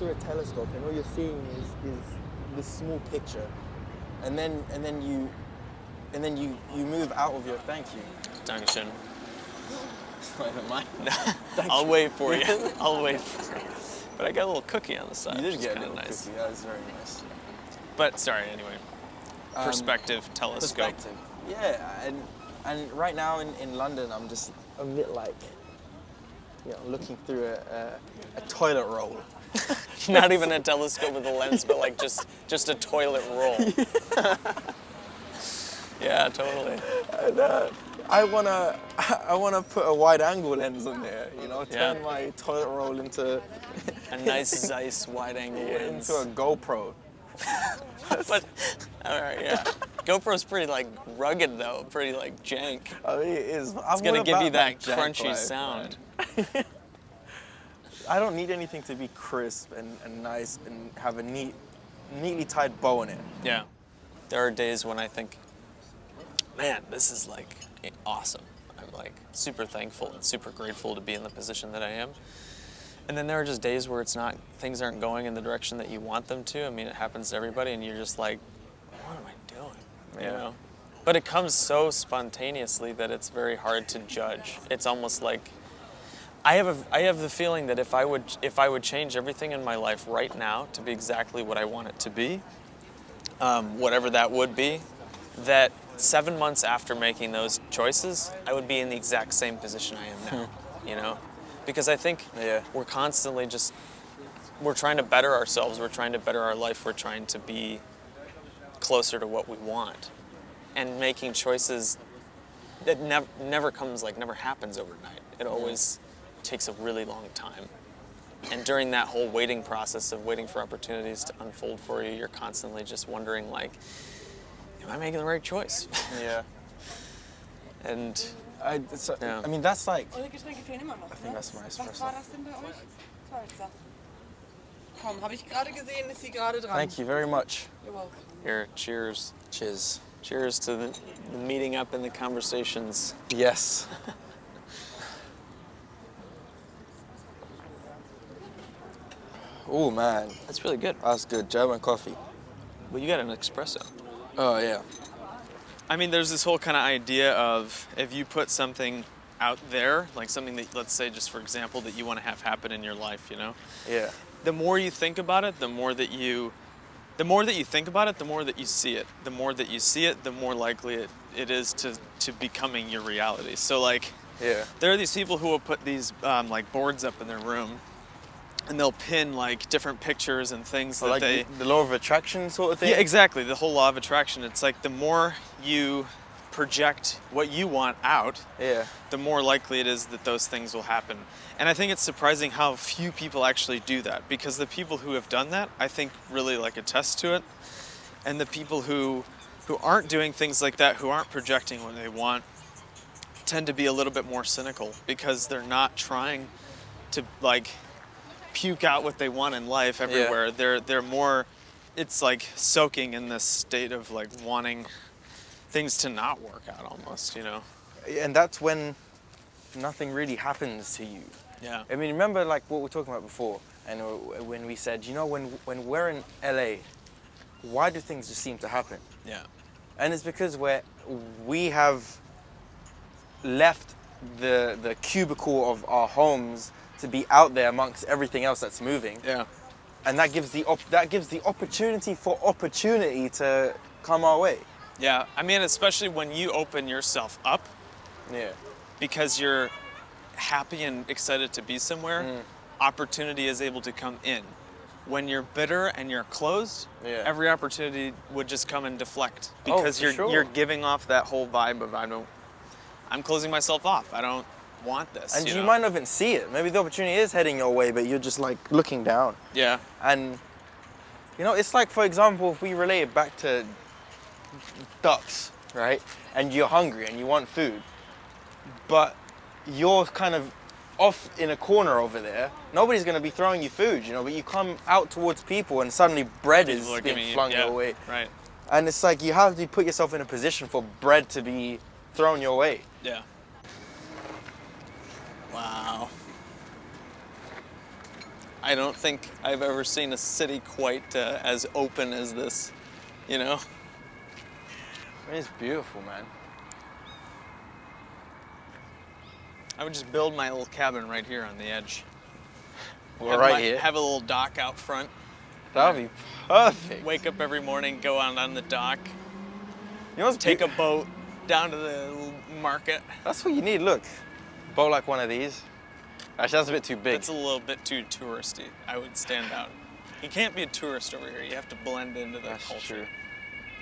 through a telescope, and all you're seeing is this small picture, and then you move out of your. Thank you. Dankeschön. Never mind. I'll wait for you. I'll wait for you. But I got a little cookie on the side. You did get a kind of little nice. cookie. That was very nice. But sorry, anyway. Perspective, telescope. Perspective. Yeah, and right now in London, I'm just a bit like, looking through a toilet roll. Not even a telescope with a lens, but like just a toilet roll. Yeah, totally. And, I wanna put a wide angle lens on there, turn my toilet roll into a nice Zeiss wide angle lens. into a GoPro. But all right, yeah. GoPro's pretty like rugged though, pretty like jank. I mean, it is. It's gonna give you that crunchy sound. I don't need anything to be crisp and nice and have a neatly tied bow in it. Yeah. There are days when I think, man, this is like awesome. I'm like super thankful and super grateful to be in the position that I am. And then there are just days where things aren't going in the direction that you want them to. I mean, it happens to everybody, and you're just like, what am I doing? You know? But it comes so spontaneously that it's very hard to judge. It's almost like I have the feeling that if I would change everything in my life right now to be exactly what I want it to be, whatever that would be, that 7 months after making those choices, I would be in the exact same position I am now. Because I think we're constantly we're trying to better ourselves, we're trying to better our life, we're trying to be closer to what we want. And making choices that never happens overnight. It always takes a really long time. And during that whole waiting process of waiting for opportunities to unfold for you, you're constantly just wondering like, am I making the right choice? Yeah. And I mean, that's like, I think that's my espresso. Was war das denn bei euch? Salsa. Komm, habe ich gerade gesehen, ist sie gerade dran. Thank you very much. You're welcome. Here, cheers. Cheers. Cheers to the meeting up and the conversations. Yes. Oh man, That's really good. that's good. German coffee. Well, you got an espresso. Oh yeah. I mean, there's this whole kind of idea of if you put something out there, like something that, let's say, just for example, that you want to have happen in your life, Yeah. the more you think about it, the more that you think about it, the more that you see it. The more that you see it, the more likely it is to becoming your reality. So like, there are these people who will put these like boards up in their room, and they'll pin like different pictures and things that like the law of attraction sort of thing? Yeah, exactly. The whole law of attraction. It's like the more you project what you want out, the more likely it is that those things will happen. And I think it's surprising how few people actually do that, because the people who have done that, I think, really like attest to it. And the people who aren't doing things like that, who aren't projecting what they want, tend to be a little bit more cynical, because they're not trying to like puke out what they want in life everywhere. They're more, it's like soaking in this state of like wanting things to not work out almost, And that's when nothing really happens to you. Yeah. I mean, remember like what we were talking about before, and when we said, when we're in LA, why do things just seem to happen? Yeah. And it's because we have left the cubicle of our homes to be out there amongst everything else that's moving. Yeah. And that gives the opportunity for opportunity to come our way. Yeah. I mean, especially when you open yourself up. Yeah. Because you're happy and excited to be somewhere, opportunity is able to come in. When you're bitter and you're closed, every opportunity would just come and deflect, because you're giving off that whole vibe of I'm closing myself off. I don't want this. And you might not even see it. Maybe the opportunity is heading your way, but you're just like looking down. Yeah. And it's like, for example, if we relate it back to ducks, right? And you're hungry and you want food, but you're kind of off in a corner over there. Nobody's going to be throwing you food, but you come out towards people and suddenly bread is being flung your way. Right. And it's like you have to put yourself in a position for bread to be thrown your way. Yeah. Wow. I don't think I've ever seen a city quite as open as this, you know? It's beautiful, man. I would just build my little cabin right here on the edge. Well, right here. Have a little dock out front. That would be perfect. Wake up every morning, go out on the dock, You know what's take a boat down to the little market. That's what you need. Look, boat like one of these. Actually, that's a bit too big. It's a little bit too touristy. I would stand out. You can't be a tourist over here. You have to blend into the That's culture. true.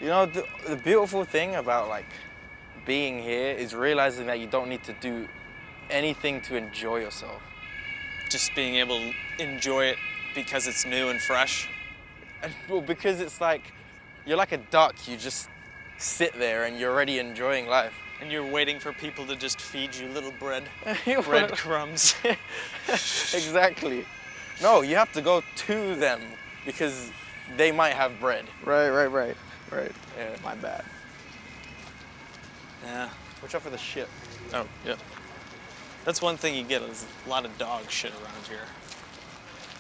You know, the beautiful thing about like being here is realizing that you don't need to do anything to enjoy yourself. Just being able to enjoy it because it's new and fresh. And, well, because it's like, you're like a duck, you just sit there and you're already enjoying life. And you're waiting for people to just feed you little You breadcrumbs. Exactly. No, you have to go to them because they might have bread. Right. Yeah. My bad. Yeah. Watch out for the ship. Oh, yeah. That's one thing you get is a lot of dog shit around here.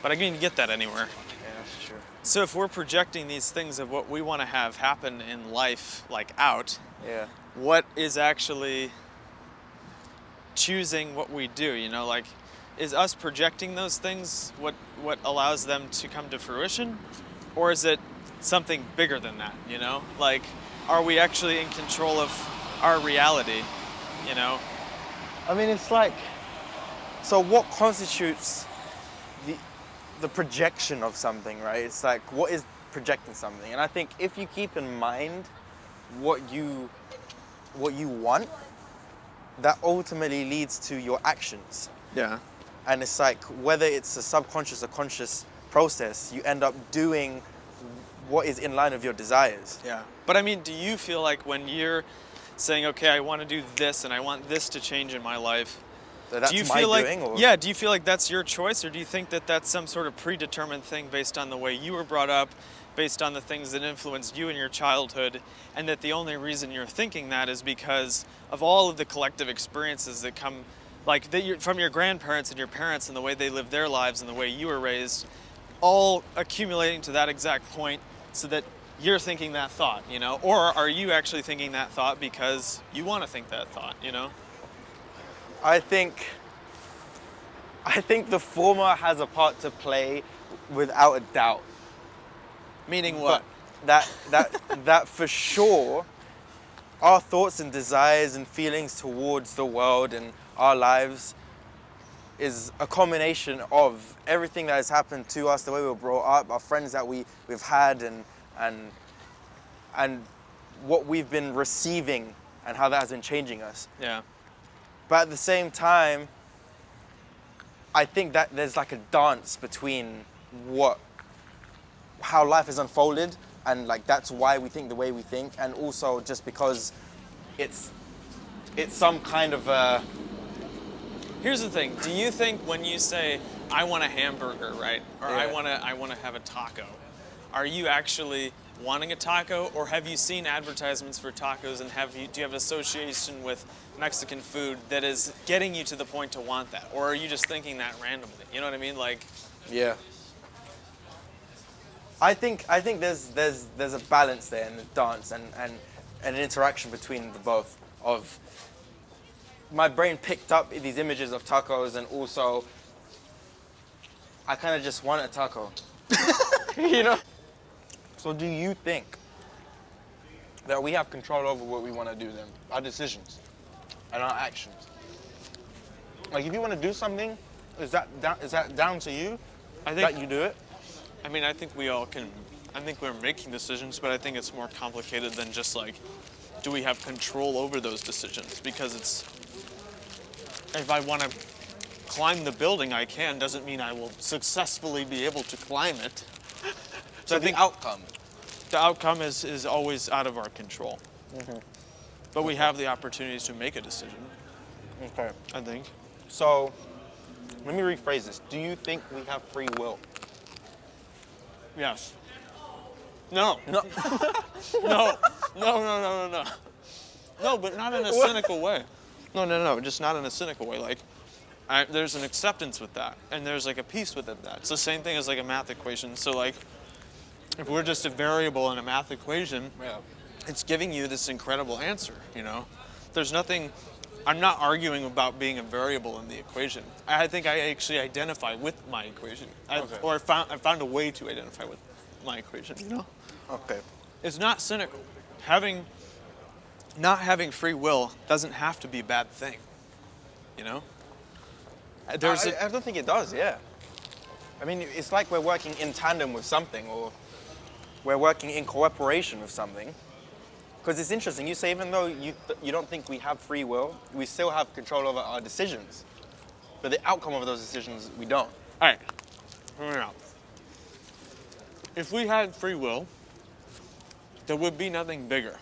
But I mean, you get that anywhere. Yeah, that's true. So if we're projecting these things of what we want to have happen in life, like out, Yeah. what is actually choosing what we do, you know, like, is us projecting those things what allows them to come to fruition? Or is it something bigger than that, you know? Like, are we actually in control of our reality, you know? I mean, it's like, so what constitutes the projection of something, right? It's like, what is projecting something? And I think if you keep in mind what you want, that ultimately leads to your actions. Yeah. And it's like, whether it's a subconscious or conscious process, you end up doing what is in line with your desires. Yeah. But I mean, do you feel like when you're saying, okay, I want to do this and I want this to change in my life, So that's do you my feel like, doing, or? yeah, do you feel like that's your choice, or do you think that that's some sort of predetermined thing based on the way you were brought up, based on the things that influenced you in your childhood, and that the only reason you're thinking that is because of all of the collective experiences that come, like from your grandparents and your parents and the way they lived their lives and the way you were raised, all accumulating to that exact point so that you're thinking that thought, you know? Or are you actually thinking that thought because you want to think that thought, you know? I think the former has a part to play without a doubt. Meaning what? But that for sure, our thoughts and desires and feelings towards the world and our lives is a combination of everything that has happened to us, the way we were brought up, our friends that we've had, and what we've been receiving and how that has been changing us. Yeah. But at the same time, I think that there's like a dance between how life has unfolded, and like that's why we think the way we think, and also just because it's some kind of a... Here's the thing. Do you think when you say I want a hamburger, right, or Yeah. I want to have a taco, are you actually wanting a taco, or have you seen advertisements for tacos and do you have association with Mexican food that is getting you to the point to want that, or are you just thinking that randomly? You know what I mean? Like, Yeah. I think there's a balance there in the dance and an interaction between the both. Of my brain picked up these images of tacos, and also I kind of just want a taco. You know? So do you think that we have control over what we want to do then? Our decisions and our actions? Like, if you want to do something, is that down to you? I think That you do it? I mean, I think we all can. I think we're making decisions, but I think it's more complicated than just like, do we have control over those decisions? Because it's, if I want to climb the building, I can, doesn't mean I will successfully be able to climb it. So I think the outcome. the outcome is always out of our control. Mm-hmm. But we have the opportunities to make a decision, Okay. I think. So, let me rephrase this. Do you think we have free will? Yes. No. No. No, but not in a cynical way. No, just not in a cynical way. Like, there's an acceptance with that, and there's like a peace within that. It's the same thing as like a math equation. So like, if we're just a variable in a math equation, it's giving you this incredible answer, you know? There's nothing, I'm not arguing about being a variable in the equation. I think I actually identify with my equation. I found a way to identify with my equation, you know? Okay. It's not cynical. Not having free will doesn't have to be a bad thing, you know? I don't think it does, yeah. I mean, it's like we're working in tandem with something, or we're working in cooperation with something. Because it's interesting, you say even though you don't think we have free will, we still have control over our decisions. But the outcome of those decisions, we don't. All right, hear me out. If we had free will, there would be nothing bigger.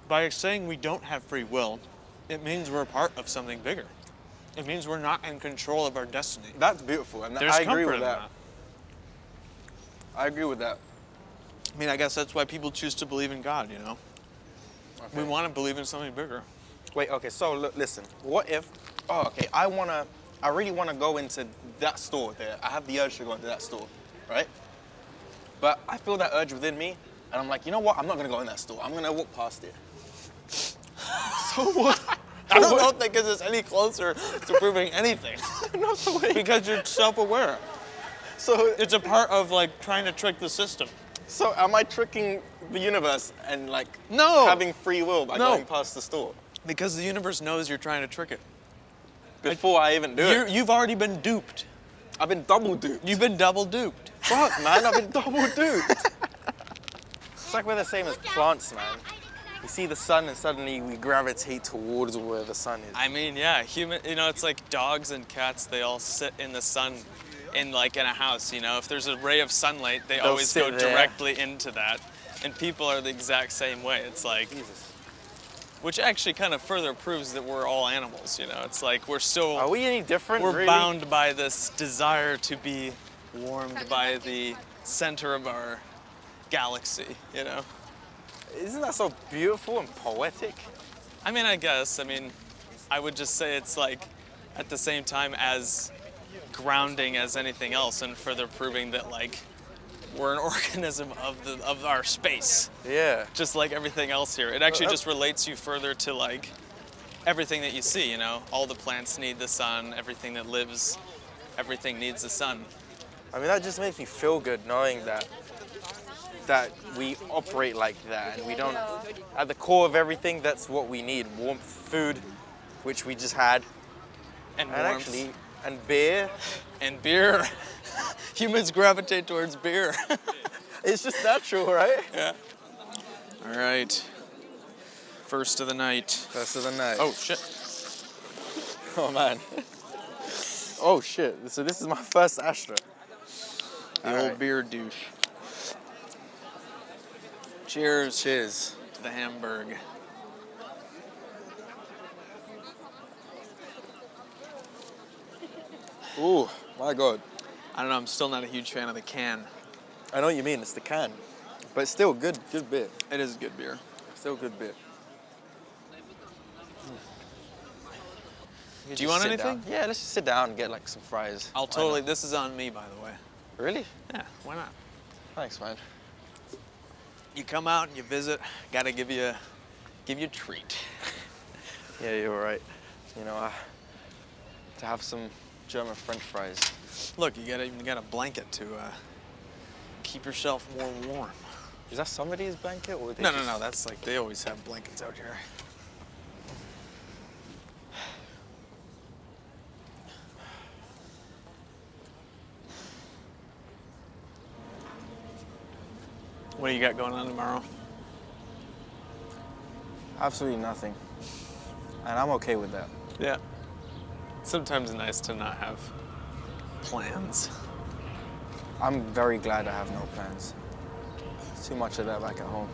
By saying we don't have free will, it means we're a part of something bigger. It means we're not in control of our destiny. That's beautiful, and There's I agree comfort with in that. I agree with that. I mean, I guess that's why people choose to believe in God, you know? Okay. We want to believe in something bigger. Wait, okay, so listen. What if, I really want to go into that store there. I have the urge to go into that store, right? But I feel that urge within me, and I'm like, you know what? I'm not going to go in that store. I'm going to walk past it. So what? I don't know if that gets us any closer to proving anything. Not the way. Because you're self-aware. So It's a part of like trying to trick the system. So am I tricking the universe and like No. having free will by No. going past the store? Because the universe knows you're trying to trick it. Before I even do it. You've already been duped. I've been double duped. You've been double duped. Fuck, man, I've been double duped. It's like we're the same as plants, man. We see the sun and suddenly we gravitate towards where the sun is. I mean, yeah, it's like dogs and cats, they all sit in the sun in a house, you know? If there's a ray of sunlight, they They'll always go sit there. directly into that. And people are the exact same way. It's like, Jesus. which actually kind of further proves that we're all animals, you know? It's like we're still... Are we any different, We're really? bound by this desire to be warmed by the center of our galaxy, you know? Isn't that so beautiful and poetic? I mean, I guess. I mean, I would just say it's like at the same time as grounding as anything else, and further proving that like we're an organism of our space. Yeah. Just like everything else here. It actually just relates you further to like everything that you see, you know? All the plants need the sun, everything that lives, everything needs the sun. I mean, that just makes me feel good knowing that we operate like that, and we don't, at the core of everything, that's what we need. Warmth, food, which we just had, And and warmth. actually, and beer. And beer. Humans gravitate towards beer. It's just natural, right? Yeah. All right. First of the night. First of the night. Oh, shit. Oh man. Oh shit. So this is my first Astra. The All old right. beer douche. Cheers Cheers. to the Hamburg. Ooh, my God. I don't know, I'm still not a huge fan of the can. I know what you mean, it's the can. But still good beer. It is good beer. Still good beer. Do you want anything? Yeah, let's just sit down and get like some fries. I'll Why totally, not? this is on me, by the way. Really? Yeah, why not? Thanks, man. You come out and you visit, gotta give you a treat. Yeah, you're right. You know, to have some German French fries. Look, you got a blanket to keep yourself more warm. Is that somebody's blanket or they No, just... that's like, they always have blankets out here. What do you got going on tomorrow? Absolutely nothing. And I'm okay with that. Yeah. Sometimes it's nice to not have plans. I'm very glad I have no plans. Too much of that back at home.